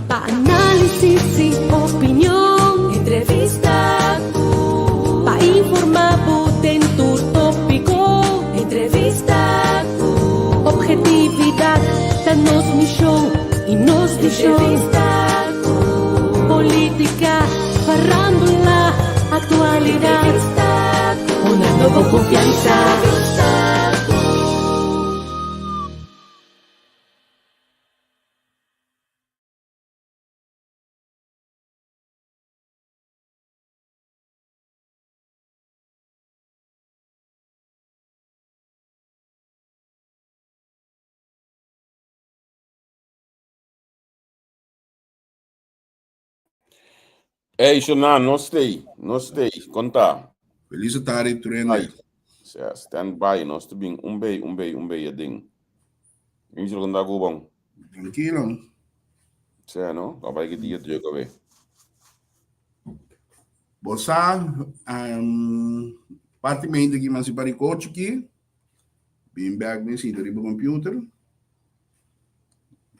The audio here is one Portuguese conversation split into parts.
Pa' análisis y opinión, entrevista pa' informar en tu tópico, entrevista objetividad, danos mi show y nos di show, política, farándula, actualidad, una nueva confianza. Hey, Shonan, no stay, conta. Feliz tarde, trainer. Stand by, nós te bem, um bem, ding. Isso não dá bom. Tranquilo. Cê, não? Acaba que dia de jogar. Bossa, partimento aqui, mas para coach aqui. Bem back, bem sim, do computer.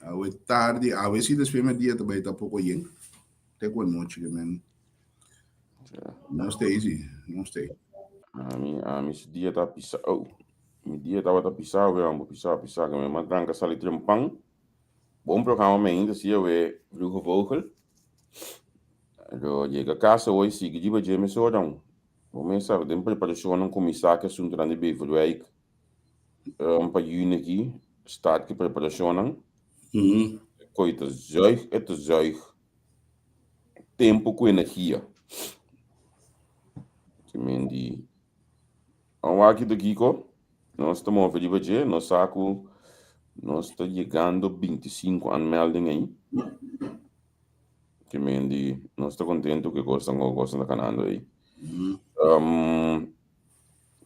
A tarde, a ver se despeja dia também tá pouco aí. Até com a noite, man. Não stay. A mim esse dia tá pisado. Oh, meu dia tava pisado, pisado, me mandan que sali trampang. Bom programa ainda se eu vroege vogel. Eu chega a casa hoje, sigo de baixo, mas só não. Começar a preparação não começar que assunto lá de Beverwijk. Para juni aqui, start que preparação não. Coita zuig, tempo com energia. Que mendi. Aqui do Kiko, nós estamos a ver, nós está chegando 25 anmeldingen aí. Que mendi, nós estamos contentes que gostam da canal aí.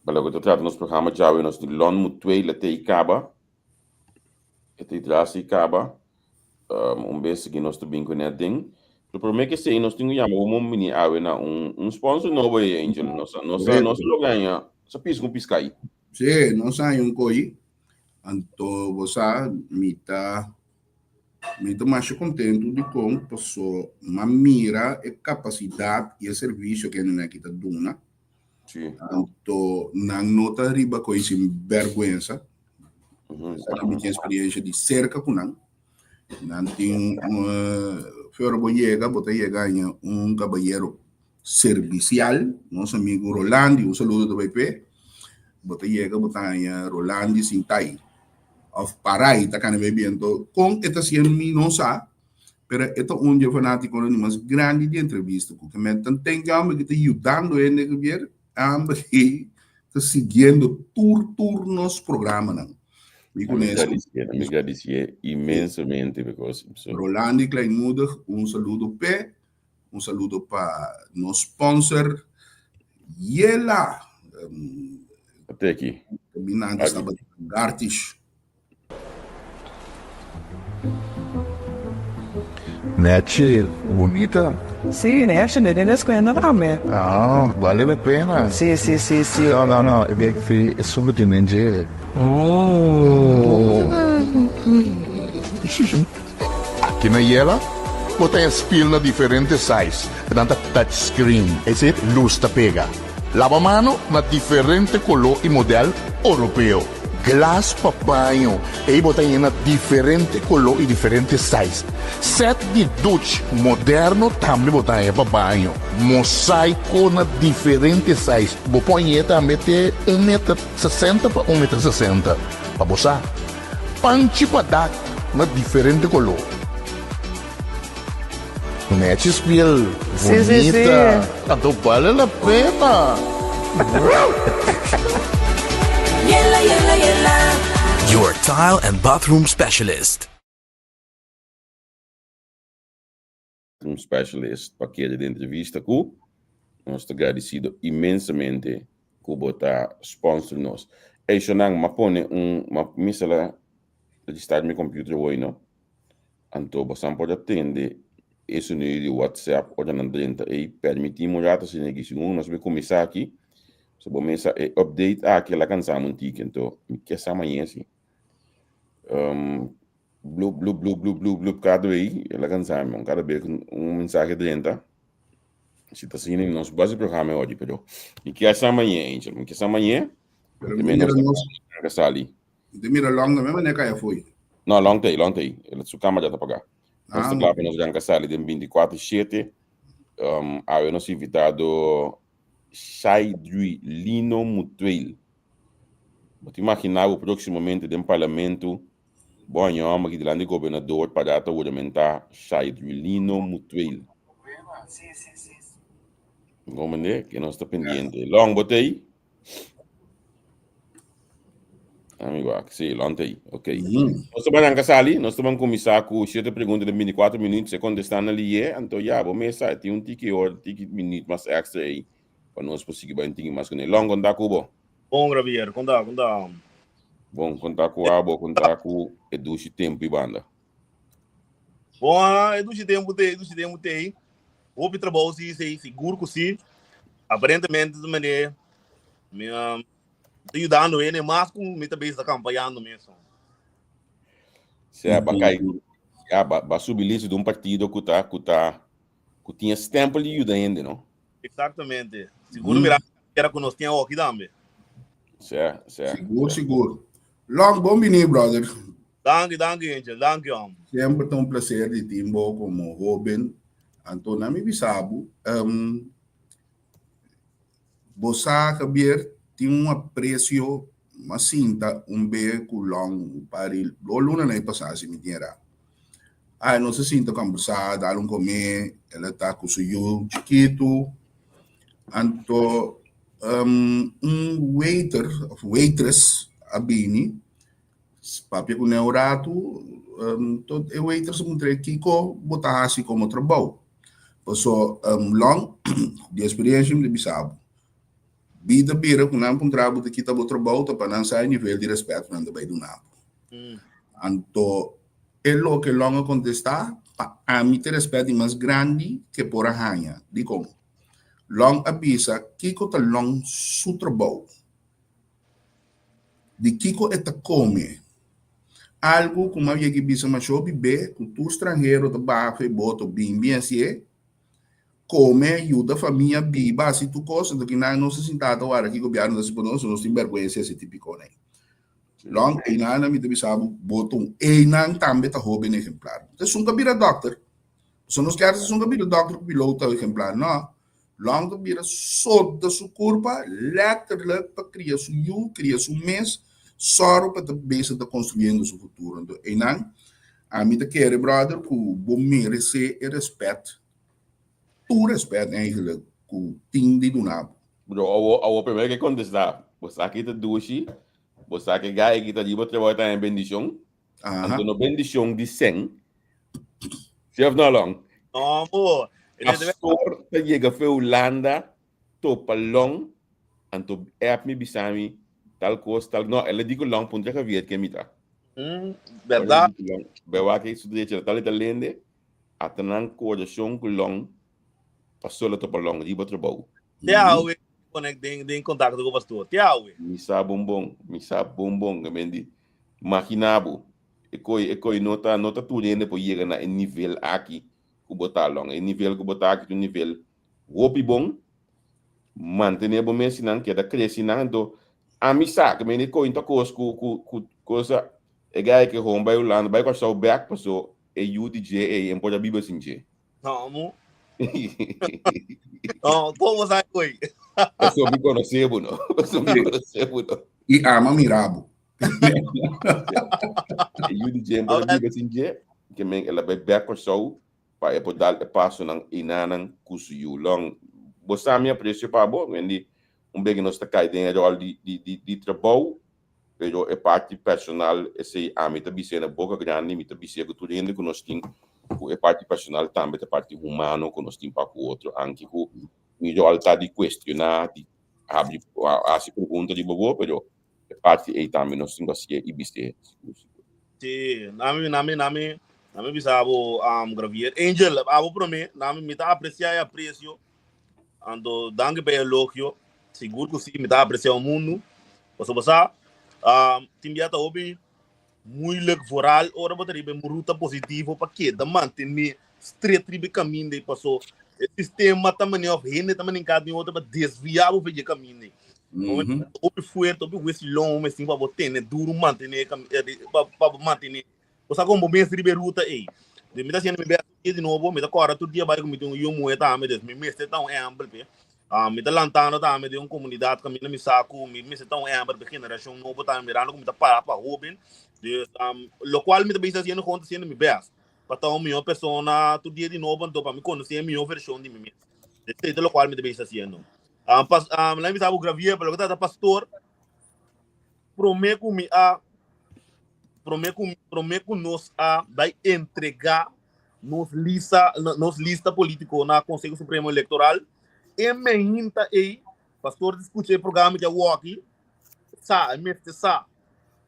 Para o que trata nos programa já nós temos lon muito 2 até acaba. Até trás acaba. Beijo que nós estamos bem com ele ding. O problema é que se nós temos mini na sponsor novo aí, Angel. Nós ganha. Só pisa com pisca aí. Sim, nós saímos coi. Então, você me mais contente de como passou uma mira e capacidade e serviço que não é que está dando. Então, não nota riba com isso vergonha. Eu tenho experiência de cerca com não. Não tem fora botar ganha caballero servicial, nosso amigo Rolandi, saludo do BP. Botar Rolandi Sintai. Of Parai, tá canal bebendo com esta sendo não sabe, pero esta dia fanático no mais grande de entrevista que me tem que está ajudando ele que ver que está seguindo turnos programa não. Me agradecer imensamente because Rolandi Kleinmoedig, saludo para nosso sponsor Yela. Até aqui. Terminando estava Gartish. Nete, bonita. Sì, Nete, ne squena rame. Ah, vale la pena. Sì. No, è solo di mangiare. Aqui na Yela, botem as pilhas diferentes size. Tanta touchscreen. Esse luz tá pega. Lavamano na diferente color e modelo europeu. Glass papanho. E botem na diferente color e diferente size. Set de duche moderno também botem papanho. Mosaico na diferente size. Põe também ter 1,60 m para 1,60 m. Para boçar. Panchi padak na diferente color. Nete spiel. Bonita. Tanto vale la pena. Your tile and bathroom specialist. Specialist, paquete de entrevista com nós estamos agradecidos imensamente por botar sponsor nós. E Shonang, ma pone uma misala de estar no computer hoje, não? Então, você pode atender esse nível de WhatsApp ou de Andrenta e permitimos já se negociar. Nós vamos começar aqui. Se você começar a update aquela canção antiga, então, que essa manhã assim. Blue, cada vez, ela cansamos, cada vez com mensagem dentro. Se está seguindo nosso base programa hoje, pero e que essa amanhã, gente, que essa amanhã, também nós estamos ali. Mira long mesmo, né, Caia foi? Não, long day, ela sua cama já está pagar. Nós estamos lá para nós ganhar ali de 24/7. Aí nós invitado Shaidri Lino Mutuel. Você imaginar proximamente de parlamento, bom, eu aqui de governador para dar aumentar Shaidri Lino Mutuel. Como é que nós está pendiente? Long botei? Amigo, sim, long day, ok. Nós estamos na casa ali, nós estamos começar com 7 perguntas de 24 minutos, se contestando ali, então já, vamos começar, tem tique minuto mais extra aí, para nós conseguir banhar mais com ele. Long, contar com o bom? Bom, Gravier, contar. Bom, contar com a abo, contar com Eduche Tempo e banda. Bom, Eduche Tempo tem. Vou para trabalho, se seguro que sim. Aparentemente, de maneira, me ajudando ele, mas com muita vez acompanhando mesmo. Se é para subir lista de partido que tinha tempo de ajuda ainda, não? Exatamente. Seguro mirar que era que nós tínhamos aqui também. Certo. Seguro. Long bom menino, brother. Danke, Angel. Danke, Sempre tem prazer de timbo como Robin. Então, na minha visão, você tem apreço, mas sinta beco longo para ele. O luna nem passar se me tinha. Não se sinta conversar, dar comer, ela está com o seu chiquito. Então, waitress, a Bini, papi com o rato, todo o waitress muito Kiko, botar assim como trabalho. Passou long, de experiência de bisabo. Vida bira com não trabalho de kita bo trabalho para não sair nível de respeito não vai do nada. Então, lo que long contestar, a mim ter respeito mais grande que por a ranha, de como. Long avisa Kiko tá long su trabalho. De Kiko eta come. Algo como havia que bisa mais show bebê, cultura estrangeiro da barra e boto bem assim, come ajuda a família biba se tu coisa do que não se sentado agora aqui governo das pessoas não tem vergonha esse típico né. Long e na me deve saber boto e não também tá hobby exemplar. Então são cabira doctor. São nos caras são cabira doctor piloto exemplar não. Long cabira só da sua curva letterlijk para criar seu mês só para a base da construindo seu futuro. Então e não a mim te quer brother que bom merece e respeito. Tu respeito eigenlijk que tem de donar. Bro, a primeira que contestar, você aqui tá dushi, você aqui gai que tá de boa trabalho tá em bendição. Então no bendição de 100. Chef não long. Não, pô. A sorte chega foi Holanda, topa long, então é me bisami tal coisa tal. Não, ela digo long ponto que viet que mita. Verdade. Bewa que isso de tal italiano, atanan coração com long. Passou lá topa long de boa trabalho. Tiago, em contato com o pastor. Tiago. Misa bombom, que imaginabo. E coi nota tudo ainda por chegar na nível aqui que botar long, e nível que botar aqui do nível roupi bom, manter bom mesmo não que da crescimento. A misa que me coi então coisa é gai que home vai lá, vai passar o back passou e UDJ e pode a Bíblia sinje. Não, não, como sai coi? Eu me conhecer, não. E ama mirabo. E UDJ pode a Bíblia sinje, que me ela vai back passou para poder dar passo não inanan kusu long. Você me aprecia para bom, vendi bem nós está caindo de trabalho, pero é parte personal esse a mim também ser na boca grande, me também ser que tudo ainda que nós tem é parte personal também é parte humano que nós tem para o outro, anche que melhor tá de questionar, de abrir a se pergunta de bobo, pero é parte aí também nós temos que ir biste. Sim, nami bisabo Gravier. Angel, abo para mim, nami me tá apreciar e aprecio. Ando danke para elogio. Seguro que sim, me tá apreciar o mundo. Você timbiata obi moeilijk, vooral ora wat er een ruta positivo para que da manter straight ribe caminho de passou o sistema também of hende também em cada outra para desviar o veio caminho o fuerte o wesi long mas sim para botar né duro manter para manter o saco bom bem ribe ruta aí de me tá sendo me de novo me tá agora todo dia vai comigo um yomo tá me des me está tão ample pe me tá lantando tá me de uma comunidade caminho me saco me está tão ample porque geração novo tá mirando como tá para Robin lo qual me também está sendo conta sendo me best para estar uma pessoa todo dia de novo então para me conhecer a minha versão de mim de lo qual me também está sendo lá me sabe gravia pelo que tá pastor prometo nós vai entregar nos lista político na Conselho Supremo Eleitoral e me hinta aí pastor discute o programa que é o aqui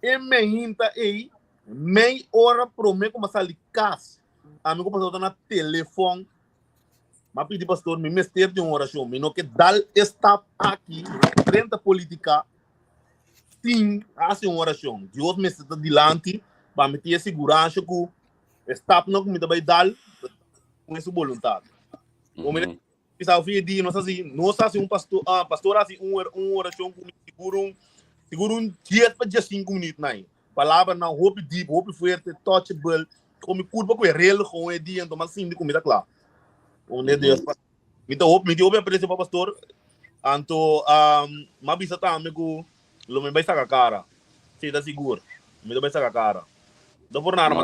e me hinta aí meia hora prometo começar a ligar amigo pastor na telefone mas pedi pastor me mestre de uma oração me não que dar está aqui frente à política sim assim uma oração Deus me está dilante para me ter segurança que está não me vai dar com essa vontade o me pensava dia não sei um pastor assim uma oração com seguro 10 para 5 minutos não palavra não hope deep hope forte touchable como curva com real com o dia então mas sim de comida claro onde Deus me deu a presença para pastor anto mas bisa tá amigo lo me vai sacar cara se tá seguro me vai sacar cara do por nada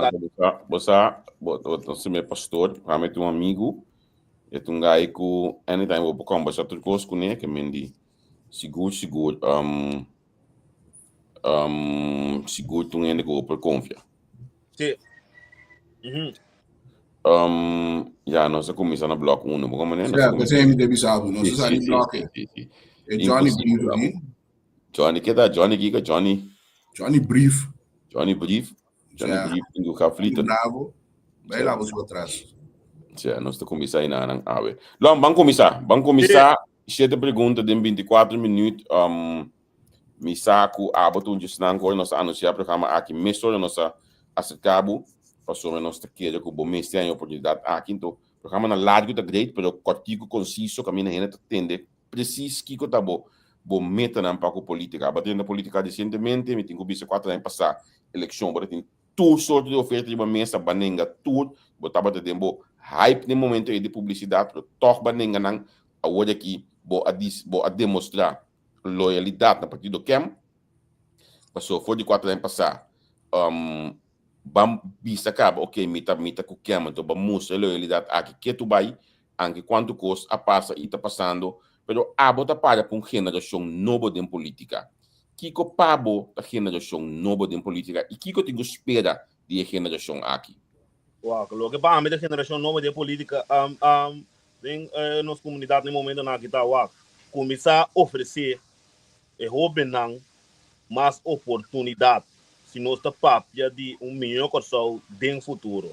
você me pastor realmente um amigo é um gai que anytime eu vou conversar tudo coisa com ele que me diz seguro seguro tu ainda que por confia sim já nós começamos na bloco 1 como né você me deve saber nós estamos em bloco é Johnny Brief Johnny que tá Johnny Giga Johnny Brief tem o caflito bravo vai lá você atrás já nós estamos começando na ave lá vamos começar 7 perguntas em 24 minutos me saco a botar just na agora nós anunciar programa aqui mesmo nós acabo passou nós querer que o bom mês tem oportunidade aqui então programa na largo da great pero cortico conciso caminha ainda entender preciso que tá bom meta na pouco política batendo política recentemente me tenho visto 4 anos passar eleição para tem tudo sorte de oferta de uma mesa banenga tudo botava de tempo hype no momento de publicidade para toque banenga não agora aqui vou a demonstrar loyalidade na partido Kem passou foi de 4 anos passar bam bisa acaba ok mita com Kem então vamos mostrar loyalidade aqui que tu vai anche quanto costa a passa e tá passando pero bota para uma geração nova de política Kiko pabo da geração nova de política e Kiko tem espera de geração aqui wow lo que para a da geração nova de política tem nossa comunidade no momento na que tá começar a oferecer Robenang mais oportunidade se nós está papia de melhor coisa no futuro.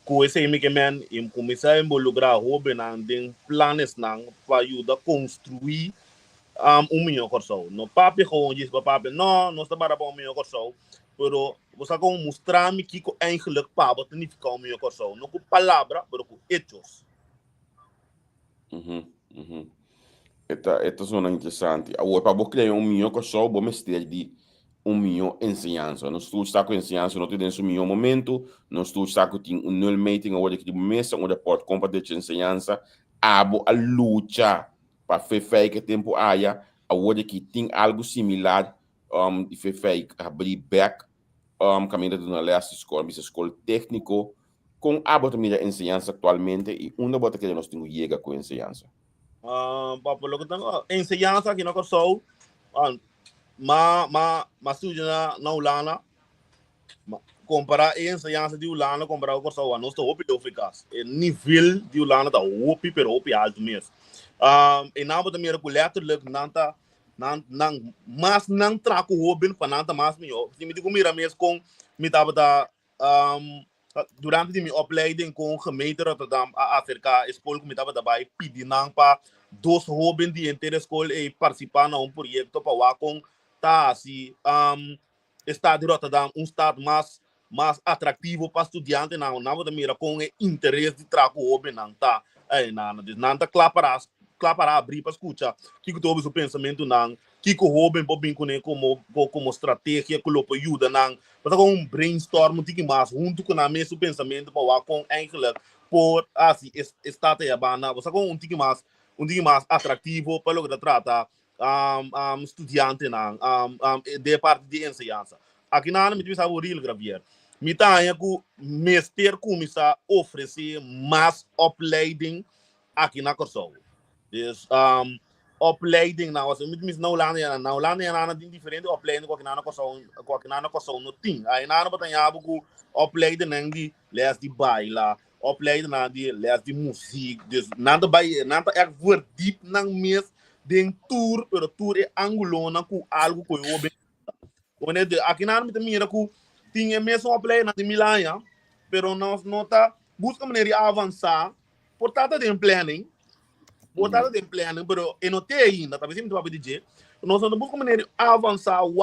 Com esse emigrante, começar a involucrar Robenang em planos para ajudar a construir melhor coisa. No papia com diz para papia não está para melhor coisa, pero você como mostrar-me que eigenlijk para significar melhor coisa, não com palavra, mas com hechos. Esta zona interessante. Agora, para você criar melhor coisa, vamos ter de melhor ensinança. Nós estamos com ensinança, não temos melhor momento, nós estamos com null meeting, agora que mesa, onde pode compartilhar ensinança, a luta para fazer que tempo há, agora que tem algo similar, de fazer abrir back, caminho de uma escola técnico, com a também a ensinança atualmente, e onde bota que nós temos chega com ensinança. Pelo que tenho ensinança aqui na Corsol, mas suja na Holanda, comparar a ensinança de Holanda, comparar o Corsol, nós estamos eficaz. O nível de Holanda está pero alto mesmo. E na outra minha letterlijk mas não trago o Robin para nada mais melhor. Se me digo mira mesmo com me tava durante minha opleiding com gemeente Rotterdam acerca escola que me tava daarbij pedindo para 2 Robin de inteira escola e participar na projeto para com tá assim estado de Rotterdam estado mais atrativo para estudante não vou mira com interesse de trabalho hobby não tá aí não tá claro abrir para escutar que tu ouve o pensamento não que o hobby pode vir como estratégia que lo ajuda não para com brainstorm de que mais junto com a mesmo pensamento para com eigenlijk por assim estado aí bana você com um tique mais atrativo para logo tratar estudante não de parte de ensinança aqui na me tive o real gravier me tá aí que mestre começa a oferecer mais opleiding aqui na Kosovo. Dus opleiding nou als met nou landen die diferente opleiding ko na Kosovo no ting. Aí na ano batanya buku opleiding nang di les di baila, opleiding na di les di muziek. Dus nada echt voor diep nang mes den tour, pero tour é angolona com algo que eu bem. Quando aqui na ano me mira ku tinha mesmo opleiding na de Milan, pero nós nota busca maneira avançar, portanto de planning. Botar de plano, pero eu não tenho ainda, talvez me vai dizer, nós não buscamos maneira avançar o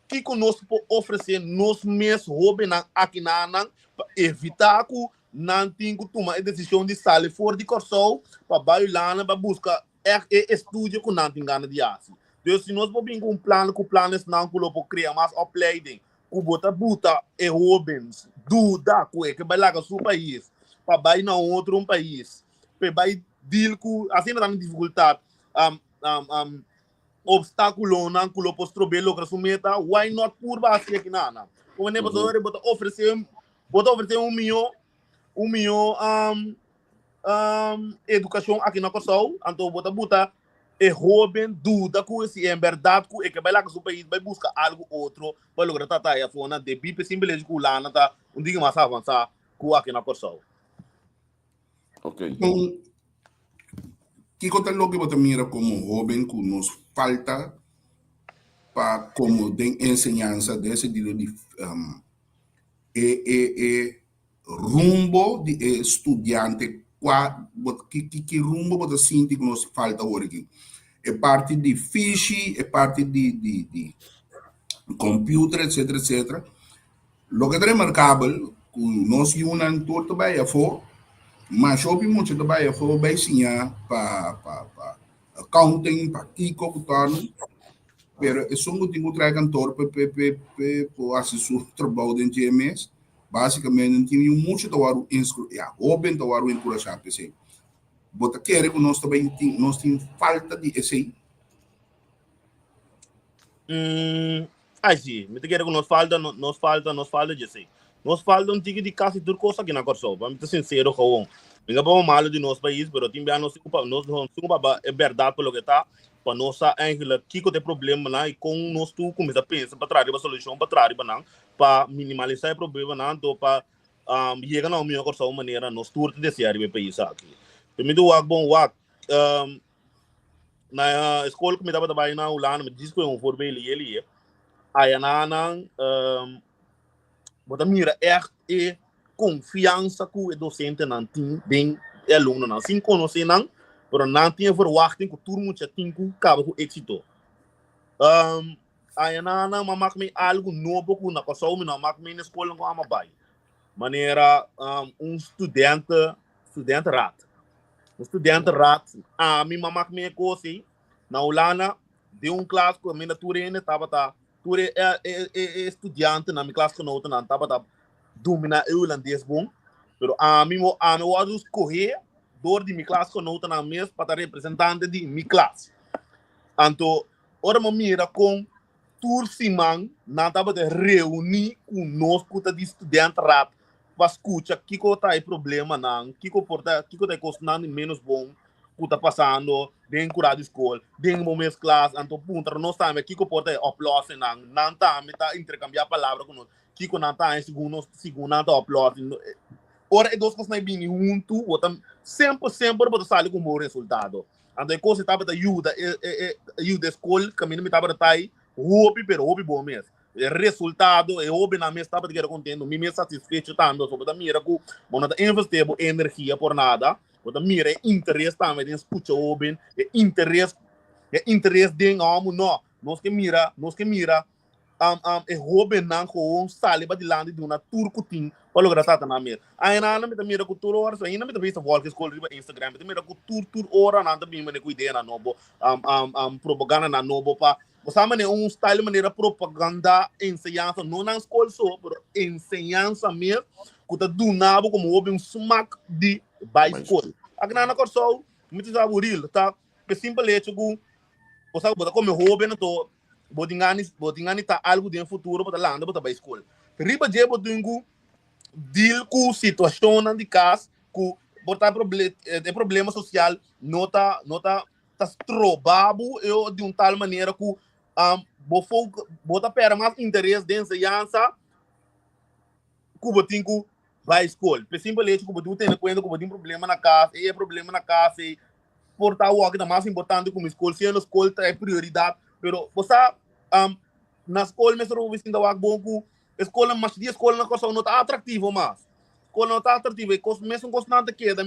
que conosco pode oferecer nos mesmos hobbies aqui na para evitar que não tenha que tomar a decisão de sair fora de Kosovo para bailar para buscar estúdio que não tem ganas de fazer. Então, se nós podemos com plano, que planos não que criar mais opleiding, que bota e hobbies, dúvida, que vai lá com o seu país, para bailar na outro país, para bailar deal com assim não tem dificuldade obstáculo não que lo posso trober lo que sua meta why not por base aqui na como nem bota oferecer $1 milhão educação aqui na Kosovo então bota jovem dúvida que se é verdade que vai lá com o país vai buscar algo outro para lograr tratar a fona de bipe simplesmente que lá não tá dia mais avançar que aqui na Kosovo. Ok. Que conta logo que mira como jovem que nos falta para como de enseñanza desse tipo de rumbo de estudante que rumbo bota sinti que nos falta hoje aqui é parte de fiche é parte de computer etc. Lo que é remarcável que nós unan todo também é for mas eu vi muito também eu vou bem ensinar para accounting para Kiko Kutano pero é só muito que trai cantor para assessor trabalho de GMS basicamente tem muito tawaro open tawaro encorajar PC bota querer que nós também nós tem falta de esse sim me te quero que nos falta de esse nós falta tique de quase tudo coisa aqui na Kosovo vamos ser sincero com ninguém pode mal de nosso país pero tem bem nós é verdade pelo que está para nós eigenlijk que tem problema lá e com nós tu começa a pensar para trazer uma solução para minimalizar o problema não então para chegar ao melhor Kosovo maneira nós tudo desejar o país aqui também do bom na escola que me dava trabalho na Holanda me disse que eu for bem ele aí bota mira echt confiança que o docente não tem bem aluno não sem conhecer não pero não tinha verwachting que todo mundo tinha que acabar com êxito aí não mamak me algo novo que na Kosovo não mamak me na escola com ama bai maneira estudante rat me mamak me coisa na Holanda de classe que a minha turene estava tu é estudante na minha classe que não estava dominar o holandês bom, pero a mim eu escolher dor de minha classe que não está na mesa para representante de minha classe. Então, ora me mira com turciman não estava de reunir conosco de estudante rap para escutar que está aí problema não, que está custando menos bom que está passando dentro da escola, dentro do mês classe, então ponto nós também que pode upload não tá intercambiar palavras com nós, que não está em segundo tá upload. Ora é duas coisas não bem junto, sempre pode sair com bom resultado. Então coisa estava da ajuda a escola, caminho me estava da aí, hobby bom mesmo. Resultado é hobby na mesa estava de querer contento, me satisfeito também, sobre da mira que não tá investir energia por nada. Porque mira é interesse também em escutar o é interesse de algo não nós que mira e rouben nan gewoon sali ba dilandi de una turco ting para lograr tata na mer aí na me mira com tur horas aí na me vista volta escola riba Instagram me mira com tur hora na também me com ideia na nobo propaganda na nobo pa você mane style maneira propaganda ensinança não na escola só pero ensinança mesmo que tá do nabo como houve smack de by escola aqui na corso muito aburrido tá que simplesmente com você bota como houve no to botingani tá algo de futuro para lá para a escola. Riba de botingo deal com situação de casa, com botar problema social, nota trobabo eu de tal maneira que bota pera mais interesse de ensinança que botingo vai escola. Simplesmente que botingo tem conta que botingo problema na casa, e problema na casa e portar o que é mais importante como escola, se a escola é prioridade, pero você na escola mesmo eu vou dar bom escola mas de escola na coisa não está atrativo mais escola não está atrativo e mesmo constante queda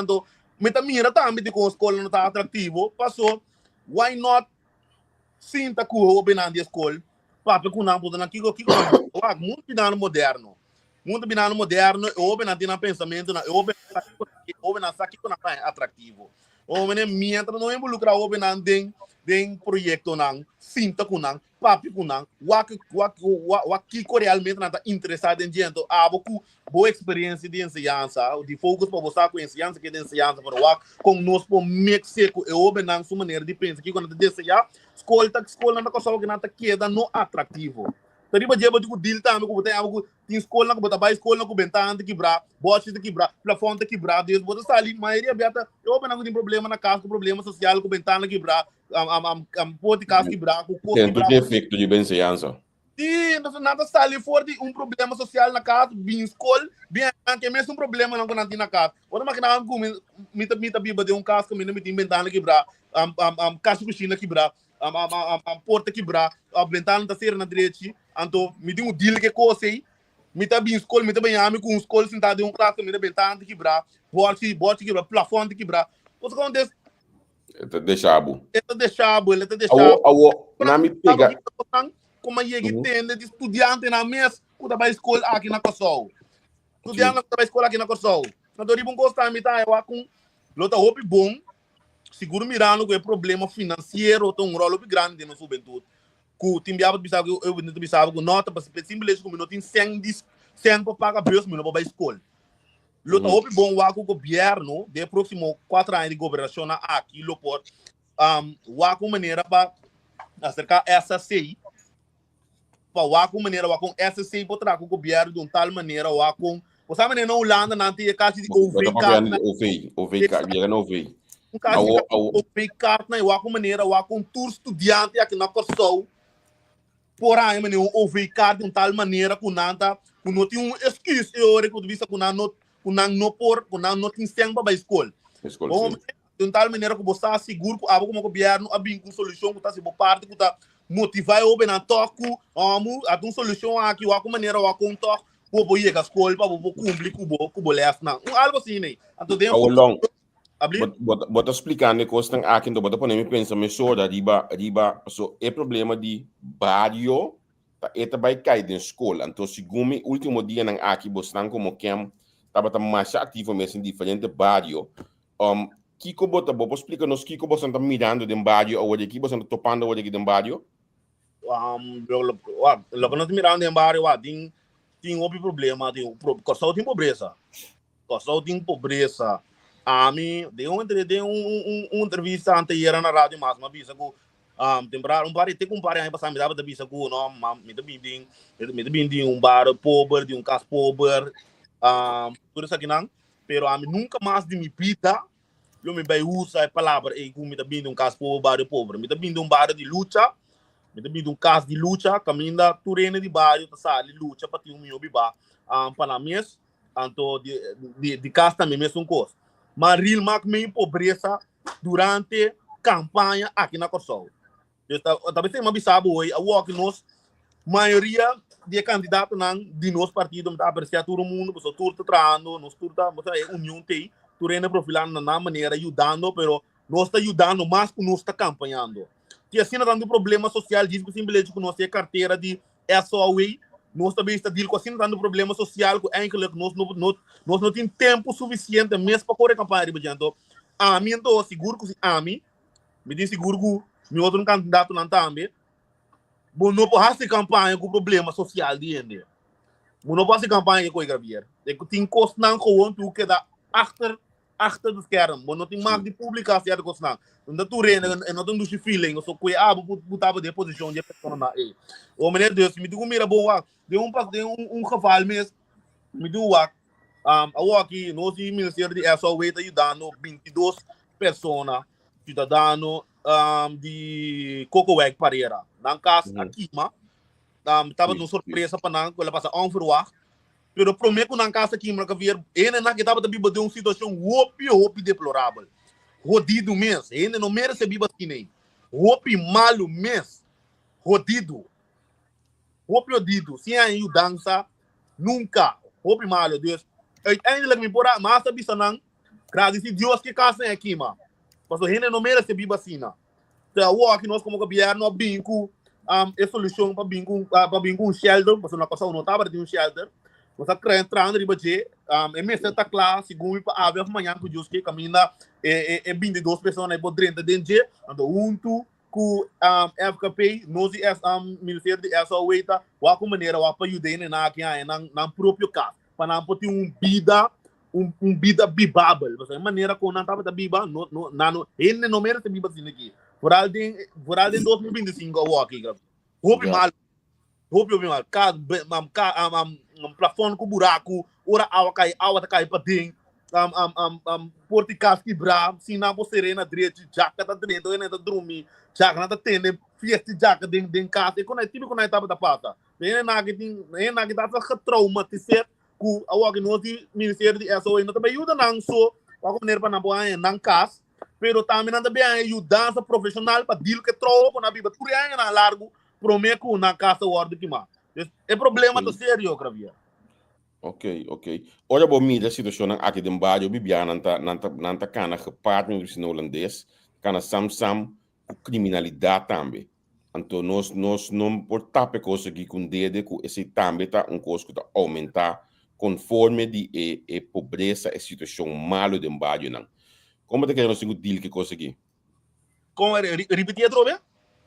então me mira também de com escola não está atrativo passou why not sinta que o benando de escola papo com não pode aqui muito binano moderno o benando na pensamento na o benando aqui com atrativo o menino mientras não involucrar o benando den projeto não sinta com não papi com não que realmente não está interessado em gente boa experiência de ensinança de focus para você com ensinança que de ensinança para o com nós por México e o benang sua maneira de pensar que quando desejar escola na coisa que não está queda no atrativo Tariba jeba de deal também que tem algo tem escola que botar vai escola que bentante quebrar bote de quebrar plafond de quebrar Deus bota salir maioria aberta eu não tem problema na casa com problema social com bentana quebrar pode casa quebrar com tem tudo efeito de benseança sim nada salir fora de problema social na casa bem escola bem que mesmo problema não tem na casa outra máquina com mita biba de caso que me tem bentana quebrar casa cozinha quebrar porta quebrar a ventana tá ser na direita então me tem deal que coisa aí me tá bem escola me tá bem amigo com escola sentado em classe me tá ventana quebrar bote quebrar plafond quebrar o que acontece é deixável na me pega como é que tem de estudante na mesa que tá vai escola aqui na Kosovo estudante que tá vai escola aqui na Kosovo então ribon gostar me tá eu com lota hope bom seguro mirando que é problema financeiro tem rolo grande na juventude que o time eu pensava que nota para simplesmente como não tem 100 para pagar bilhões para a escola lota hope bom o governo de próximo 4 anos de governação aqui lo por o maneira para acercar essa CI para o maneira com essa CI para trazer o governo de tal maneira o com você maneira não Holanda não tem caixa de OV um caso de carta eu com maneira o com tour estudante aqui na Kosovo porém maneira o carta de tal maneira que não tem excuse eu recuo vista que não tem tempo para a escola de tal maneira que você seguro que como o governo abrir com solução que está se parte que está motivar o na toco a uma solução aqui o com maneira o com toco vou ir à escola para vou cumprir com o left não algo assim né então bota explicando que você aqui então bota poner me pensa me soda riba so é problema de barrio tá vai cair da escola então segundo último dia nang aqui você não como quem tava mais ativo mesmo em diferente barrio Kiko bota bobo explica nos Kiko você está mirando de barrio ou de aqui você está topando ou de aqui de barrio lo que nós mirando de barrio tem outro problema tem Kosovo tem pobreza a mim deu uma entrevista anterior na rádio mas uma visa que temporário bar tem comparar aí passar me dava da visa que não me da bem bar pobre de casa pobre tudo isso aqui não pero a mim nunca mais de me pita eu me vai usar a palavra e como me da bem casa pobre me da bem bar de luta me da bem casa de luta caminha turene de bairro tá sali luta para ter meu biba para mês então de casa também mesmo coisa mas real meio pobreza durante campanha aqui na Kosovo. Talvez tenha uma bisabo hoje, a que nós maioria de candidatos de nosso partido está apreciando todo mundo, porque tudo está trazendo, nós tudo está união tem, tudo é profilando na maneira ajudando, pero nós está ajudando mais que nós está campanhando. que assim não tem problema social, diz que simplesmente nós temos carteira de SOA, nós também está dizendo que assim não tem problema social, que eigenlijk nós não temos tempo suficiente mesmo para correr campanha, então, a mim então seguro que a mim, me diz seguro que meu outro candidato não também, bom não pode fazer campanha com problema social de ainda. Bom não pode fazer campanha com o gravier. É que tem costa não com tu que dá achter do scherm, bom não tem mais de publicação de costa não. Não tu reina, não tem dos feeling, eu sou que botava de posição de pessoa na e. O menino Deus me digo mira boa, de um geval mesmo, me digo aqui nós o Ministério de SOA está ajudando 22 pessoas cidadano de Cocoec Pareira. Na casa aqui, estava uma surpresa para nós, quando passa onverwacht. Pero prometo que na casa aqui, que vier, ele não que estava de uma situação hopi deplorável. Rodido mesmo, ele não merece biba assim nem. Hopi malo mesmo, rodido. Hopi rodido, sem a dança, nunca. Hopi malo, Deus. Ainda me porá, mas a bisa não, agradecer Deus que casa aqui, mas ele não merece biba assim, não. Então, aqui nós como governo, binco, é solução para binco um shelter, porque na casa não estava de um shelter. Você quer entrar no budget, é mesmo está claro, segundo para a amanhã que Deus que caminha é 22 pessoas aí por dentro de então tu com FKP nós Ministério de SOA está a maneira para ajudar na aqui na próprio caso para não ter vida bibável, você maneira como não estava da biba ele não merece biba assim aqui por além 2025 aqui roupa mal plafond com buraco, ora água cai para dentro, porticas quebrar, se não você serena direito, jaca tá dentro, ainda dormir, jaca não tem, fiesta jaca dentro de casa, e quando é tipo quando é tava da pata, ele não que tá só traumatizado com o que nós Ministério de SOA não também ajuda não só, a maneira para não boar não casa, pero também não também ajuda profissional para deal que troca na biba, por aí na largo, prometo na casa o ordem que mais. É problema do sério, Cravia. Ok. Olha, bom, a situação aqui de bairro, Bibiana, não tá cana gepaard met o holandês, cana sam criminalidade também. Então, nós não por tape coisa aqui com dedo, que esse também tá coisa que tá aumentar conforme de pobreza e situação malo de bairro, não. Como te quer nós deal que coisa aqui? Como repetir a trobe?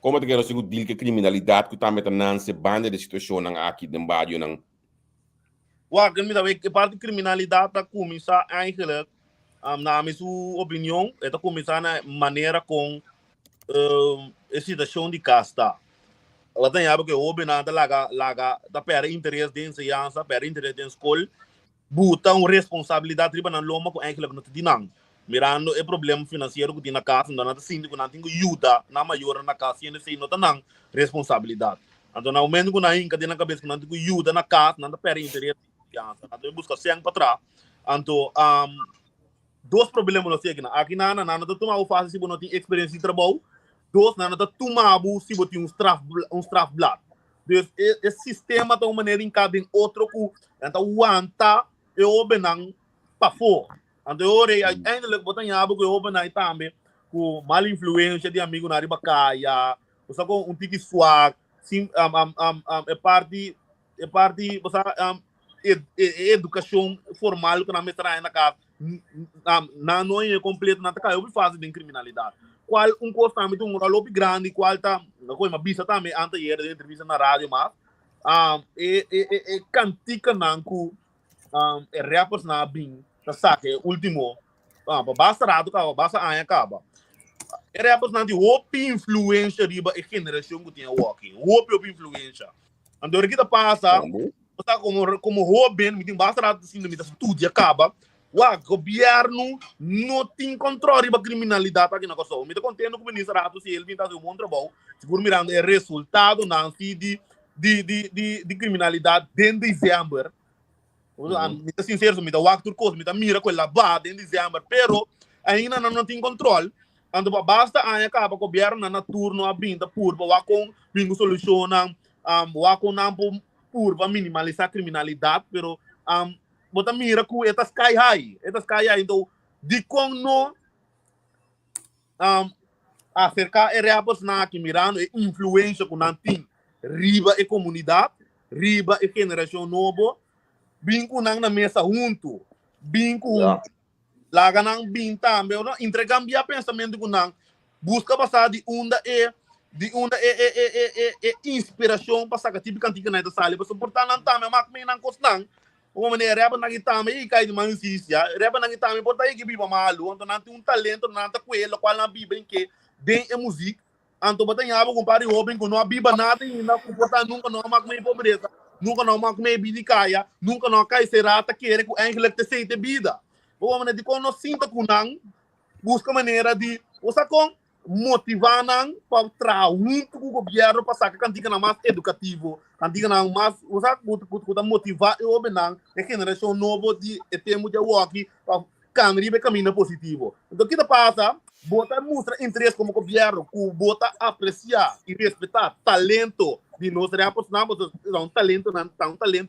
Como te quer nós deal que criminalidade que também tá não se banda de situação aqui de bairro, não. Que parte de criminalidade está começando eigenlijk, na minha opinião, está começando na maneira com a situação de casta. Ela tem algo que o obinada laga da pera interesse de ensinança, pera interesse de escola, buta uma responsabilidade riba na loma com eigenlijk não te dinam. Mirando o problema financeiro que tem na casa, não nada síndico, não tem ajuda na maior na casa, e assim não tem responsabilidade. Então, no momento que na inca tem na cabeça que não tem ajuda na casa, não tem pera interesse. Então, busca sem para trás. Então, dois problemas não sei aqui na não tomar o fácil se você não tem experiência de trabalho, dois não tomar se você tem um strafblad. Então, esse sistema de uma maneira em cada outro que então o anta é o benang para fora. Então, eu ainda botar em abo que o benang também com mal influência de amigo na riba caia, você com tique swag, sim é parte você educação formal que na mestrada na casa não é completo na casa eu faço de criminalidade qual costo também um lobby grande qual tá uma bisa também antes de entrevista na rádio mas cantica nanco rappers na bem tá saque último basta rato acaba basta aí acaba rappers na de hope influência riba a geração que tinha walking hope influência então o que tá passa como Robin, me tem bastante assim, me tudo acaba. O governo não tem controle da criminalidade aqui na Costa. Me tá contendo com o ministro Rato se ele está fazendo um bom trabalho. Seguro mirando é resultado não de criminalidade dentro de dezembro. Me tá sincero, me tá o actor coisa, me tá mira com ela vá dentro de dezembro, pero ainda não tem controle. Então basta aí acaba o governo na turno abrindo por com uma solução com não para minimalizar a criminalidade, pero bota mira que estas cai high, então de como acerca reabas na que mirando e influência com nantin riba e comunidade, riba e geração nova, binco nang na mesa junto, binco laga nang binta, meu não intercambiar pensamento com nang, busca passar de onda e inspiração para sacar tipo cantiga na sala, para suportar não tá, meu mac me não costang, o maneira reba na guitarra e cai de manusia, reba na guitarra por daí que biba malu, então não tem talento, não tá coelho, qual na biba em que den é música, então batem abo com pari open com não biba nada e não comportar nunca não mac me pobreza, nunca não mac me bidicaia, nunca não cai serata querer com angel que se te vida, o maneira de quando sinta com não busca maneira de usa com motivar nang para trabalhar junto com o governo para sacar cantiga na mais educativo, cantiga na mais usar kuta motivar e obenang a geração nova de temos de walk para caminho positivo. Então o que passa? Bota mostra interesse como governo, bota apreciar e respeitar talento de nós rapos não talento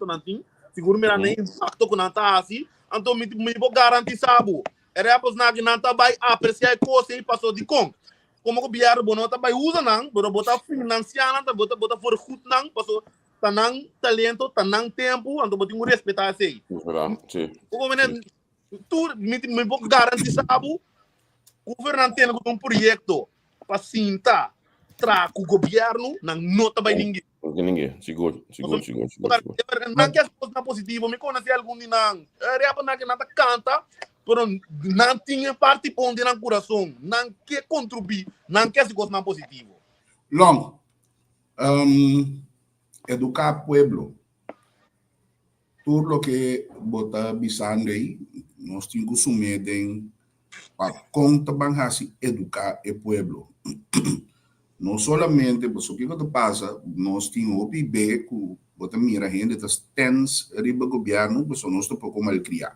não tem, seguro me nem impacto com nanta assim, então me vou garantir sabo. Rapos não tá vai apreciar coisa e passou de com como o governo bonota vai usar não, bota financiar não, bota for goed não, passou tanang talento, tanang tempo, então botinho respeitar assim. O governo tu me vou garantir sabo, o governo tem um projeto para sinta tra com o governo não nota vai ninguém. Ninguém, seguro. Não que as coisas não positivas, me conhece algum de não, reapa não que nada canta. Pero não tinha parte onde no coração, não quer contribuir, não quer se gostar positivo. Long, educar pueblo. Tudo lo que bota bisando aí, nós temos que assumir para conta banhasi educar o pueblo. Não solamente, porque o que passa, nós temos o PIB que bota mira gente das tens riba governo, porque nós estamos pouco mal criar.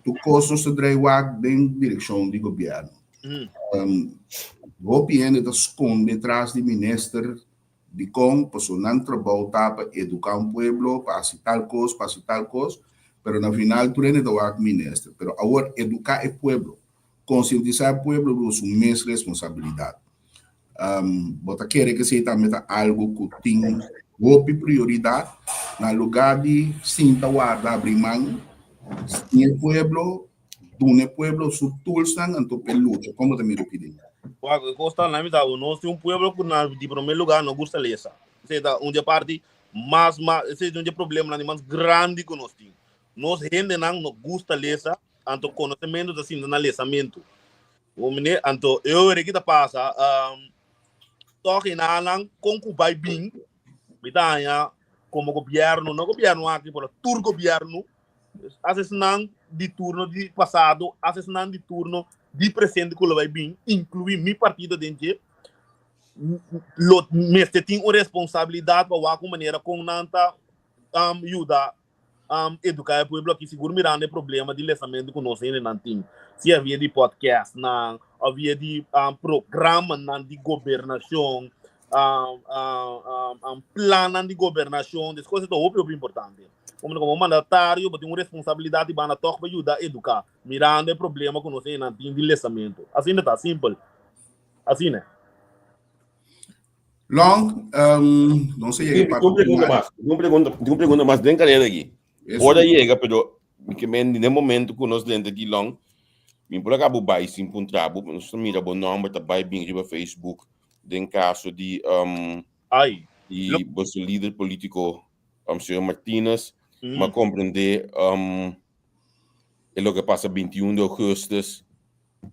Tu costos de draiwag em direção do governo. O PN está esconde atrás do ministro de com, porque não trabalha para educar um pueblo, para fazer tal coisa, mas no final tu ainda está o ministro. Mas agora educar o pueblo, conscientizar o pueblo é uma mesma responsabilidade. Bota querer que se também algo que tem prioridade, no lugar de sinta guarda abrir mão. Em pueblo, do pueblo, su tulsan anto peluche, como te miro pedindo. Costa na mitad, nós temos pueblo que na de primeiro lugar não gosta de ler. Seja onde parte mais seja onde problema na mais grande que nós temos. Nós gente não gosta de ler, anto conhecimento assim na lesamento. O menino anto eu que tá passa, toque na não concubai bem, bitanya como governo, não governo aqui por tur governo. Assassinando de turno de passado, assassinando de turno de presente que vai bem, incluir meu partido dentro, mas tem uma responsabilidade para alguma maneira com nanta ajuda educar o povo que seguro mirando o problema de lesamento que nós ainda não tem. Se havia de podcast, não havia de programa de governação, plano de governação, das coisas são muito importantes. Como mandatário, tem uma responsabilidade para ajudar a educar, mirando o problema que nós ainda tem de lesamento. Assim está simples. Assim, né? Long, não sei. Uma pergunta mais bem clara aqui. Ora chega, pero que no momento que nós dentro de long, me por acabo vai sim puntrabo, nós mira bom nome tá vai bem no Facebook, den caso de e você líder político, senhor Martínez, mas compreender o que passa 21 de agosto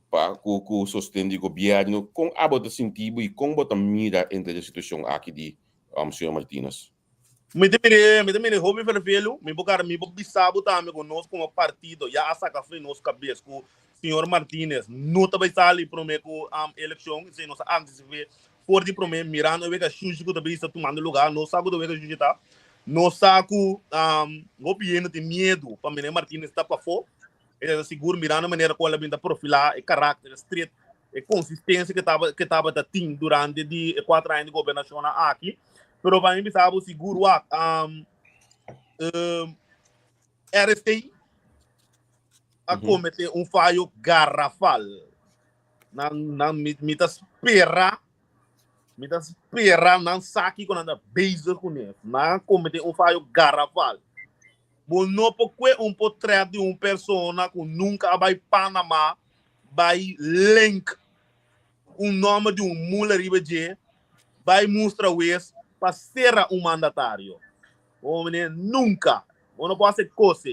para o sustento do governo com a bota sentido e com bota mira entre a situação aqui de senhor Martínez. Me também hobby vermelho, me bisabo também conosco como partido, já essa café nos cabeça com o senhor Martínez, não também sai para mim com a eleição, se nós antes ver por de para mim mirando o que sujo que também está tomando lugar, não sabe do que sujo está. No saco, o governo tem medo para o Martínez estar para fora. Ele é seguro mirando a maneira como ele está profilar, o caráter, street, a consistência que estava tendo durante de 4 anos de governação aqui. Mas para mim, sabe, seguro, RST a cometer falho garrafal. me tá espera não saque quando anda bezig com ele, não comete falho garrafal. Bom, não porque portrait de pessoa que nunca vai Panamá, vai link nome de mulher ribeje, vai mostrar o ex para ser mandatário. Homem, nunca. Não pode ser coisa.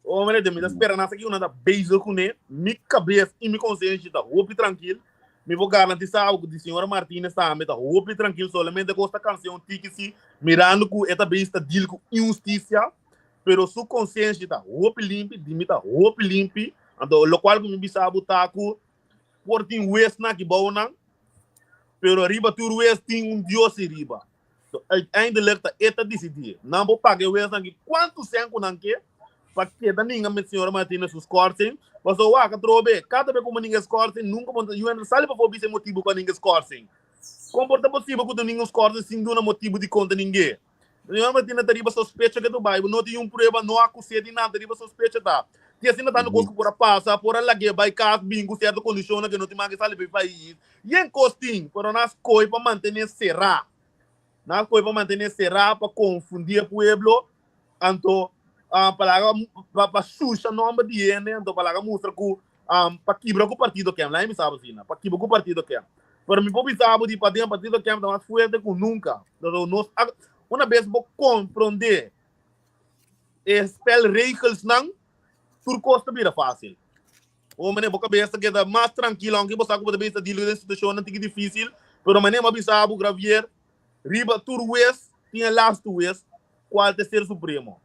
Homem, de me espera nessa aqui, anda bezig com ele, minha cabeça e minha consciência está roupa tranquilo. Me vou garantir algo de senhora Martínez também, tá roupa tranquilo, somente com esta canção, tique-se, mirando que esta besta deal com injustiça, pero sua consciência está roupa limpa, de mim está roupa limpa, então, o qual me bisa botar com portin west na que bom não, pero riba tu west tem Deus e riba. Então, ainda lecta esta decidir, não vou pagar west na que quanto tempo não quer, para que da ninguém me senhora Martínez os cortem. Mas o que trobe, cada vez que ninguém escorce, nunca eu ainda sabe para ser motivo para ninguém escorce. Como é possível que ninguém escorce sem dar motivo de conta ninguém? Eu não tenho nada suspeita que tu vai, não tem prova, não acusei de nada, riba suspeita tá. Se assim não tá no gosto por passar, por lá que vai cá, bingo certa condição que não tem mais que sair para país. E em costinho, para nós coi para manter será, nós coi para manter será para confundir o povo, então para suja nome de ele, então para mostrar que para quebrar o partido que é, lá me sabe assim, para quebrar o partido que é. Para mim povo sabe de para partido que é mais forte que nunca. Então nós uma vez vou compreender spell regels não, tudo custa vira fácil. O mané boca cabeça que é mais tranquilo, aunque você sabe que cabeça de lidar situação não tem difícil, pero mané me sabe gravier riba tur west tinha last west qual terceiro supremo.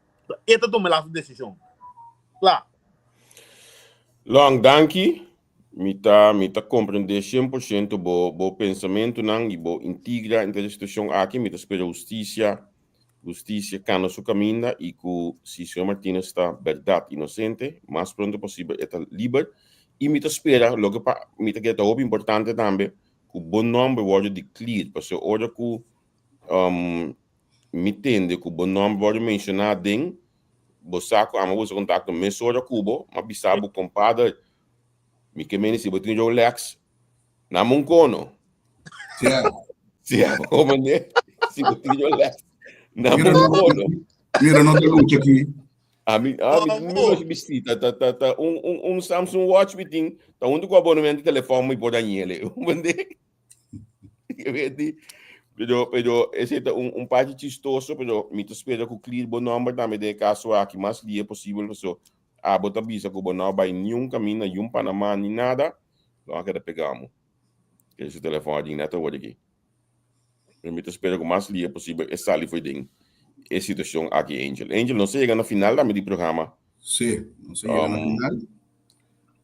Esta toma a decisão. Claro. Long, danke. Mita compreender 100% o pensamento não e bo integra entre a instituição aqui, mita espera justiça cana su caminho e que se o senhor Martínez está verdade inocente, mais pronto possível está livre e mita espera logo para mita que é muito importante também que o bom nome pode declarar, porque hora que me entende que o bom nome pode mencionar dentro bosaco ama você contato mesora cubo mas bisabo compadre me que menos se botinho o Lex na moncono se como né se botinho o Lex na moncono mira não tem luta aqui me vestita tá Samsung Watch meeting tá onde com abonamento de telefone me pode ele pero esse é parte chistoso, pero me espera que o clear bom nome também de caso aqui mais dia possível, pessoal. Bota visa que o bom nome vai nenhum caminho, nenhum Panamá, nem nada. Então, aqui pegamos. Esse telefone neto hoje aqui. Me espera que o mais dia possível essa ali foi dentro. Essa situação aqui, Angel não chega na final também do programa. Sim, não chega na final.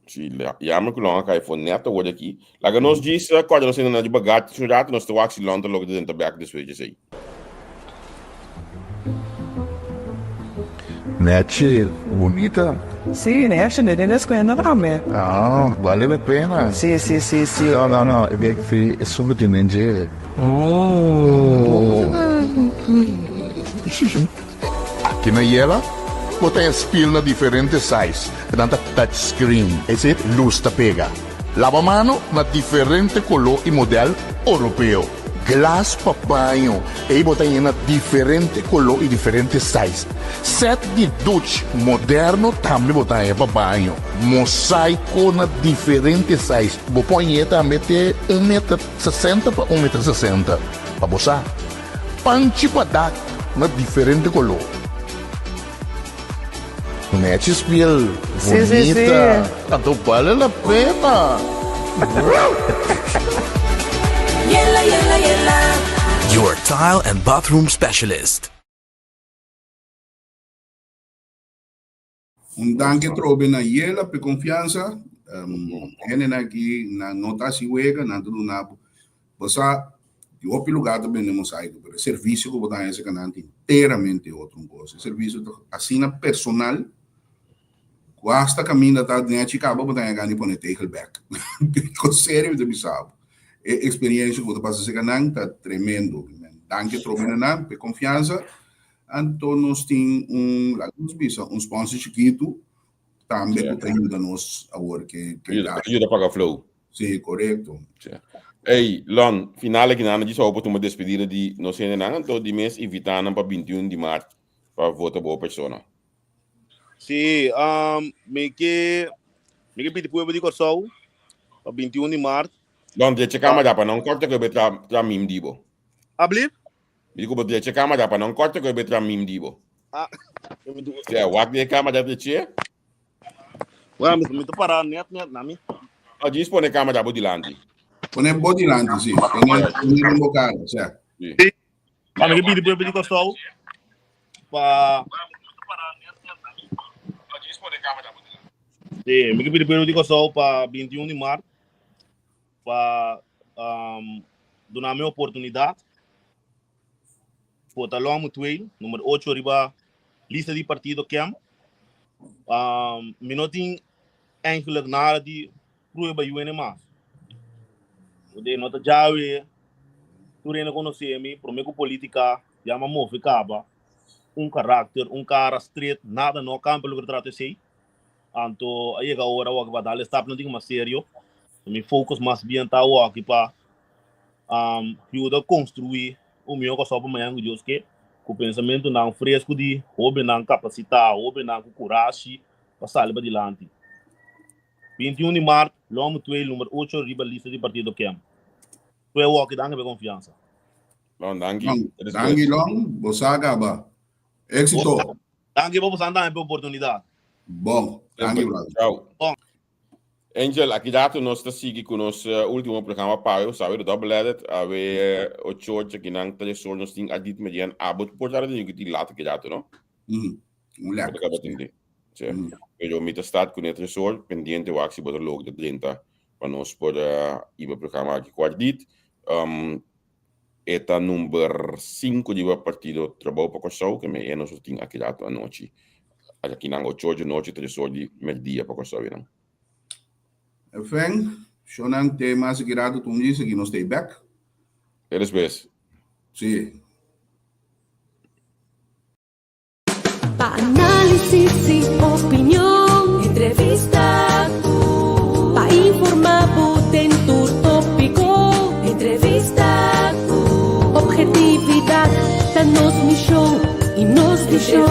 Sim, jammer que longa cai foi neto hoje aqui. Lá que nós diz, quando nós ainda de bagate, se já nós estamos aqui longe logo dentro do back desse vídeo aí. Net, bonita. Sì, ne esce nelle scuole también. Ah, vale a pena. Sì. No, è vero che è solo di mangiare. Aqui na Yela, você tem na diferentes size, tanto touchscreen, esse luz ta pega. Lavamano na diferente color e modelo europeu. Glass papanho, e botem na diferente color e diferente size. Set de Dutch moderno também botem papanho. Mosaico na diferente size. Boponha também tem 1,60 m para 1,60 m. Para boçar. Panchi padak na diferente color. Net spiel, bonita. Tanto vale a pena. Your tile and bathroom specialist. Danke trobe na Yela per confianza. Ene aqui na nota si wega na tudo na bosa de outro lugar também não sai do serviço que botar esse canal inteiramente outro coisa. Serviço assim na personal. Quasta caminha tá dentro acaba botar ganho põe takeback. Com sério de bisabo. Experiência que eu passo esse canal tá tremendo. Danke trobe na per confiança. Então nós tem um sponsor chiquito também que ajuda nós agora que ajuda a pagar flow. Sí, correcto. Hey, Lon, finale que nada disso oportunidade uma despedida de nós ainda não então de mês invitando para 21 de março para votar boa pessoa. Sim, me que pedir para o Corsol para 21 de março. Lon, de checar mais para não corta que eu betra mim dibo. Abli? Digo de checar mais para não corta que eu betra mim dibo. Ah, é, o de câmera de che? Well, me tô parado net na mim. A dispone câmera de landi. Pone body land, sim. Tem um bocado, certo? Sim. Ah, me pedir para o Corsol para sim, me pedir para o Corsol para 21 de março para dar minha oportunidade. Voor Talon Mutuel, número 8 riba lista de partido que me não tem eigenlijk nada de proeba UN mais. De nota já tu não conhece prometo política, já me move caba, caráter, cara straight, nada no campo lo que trata sei. Anto aí agora o que vai dar está não tem mais sério. Me focus mais bem tá o aqui para ajuda construir o meu que só para amanhã que o pensamento não fresco de ou não capacitar ou não coragem para sair para adiante. 21 de março, Lomo Tuel, número 8, riba lista de partido que tu é o que dá confiança. Lon, danke. Danke, Long. Bosaga, ba. Éxito. Danke, vamos andar em oportunidade. Bom. Danke, brother. Tchau. Bom. Angel, aqui dato nós está seguindo com o nosso último programa para sabe do double edit, a ver o church aqui não tem só nós tem adit median abot por dar de que lata aqui dato, não? Mulher. Acaba de entender. Eu me está com o tresor pendiente o axi botar logo de 30 para nós poder ir para o programa aqui quadrit. Eta número 5 de partido trabalho para o que me é nós tem aqui dato a noite. Aqui não o church noite tresor de meio-dia para o não? Enfim, Shonan tem mais grado tu me disse que não stay back. Eres best. Sim. Pa' análisis y opinión, entrevista, pa' informar en tu tópico, entrevista, objetividad, danos mi show y nos di show.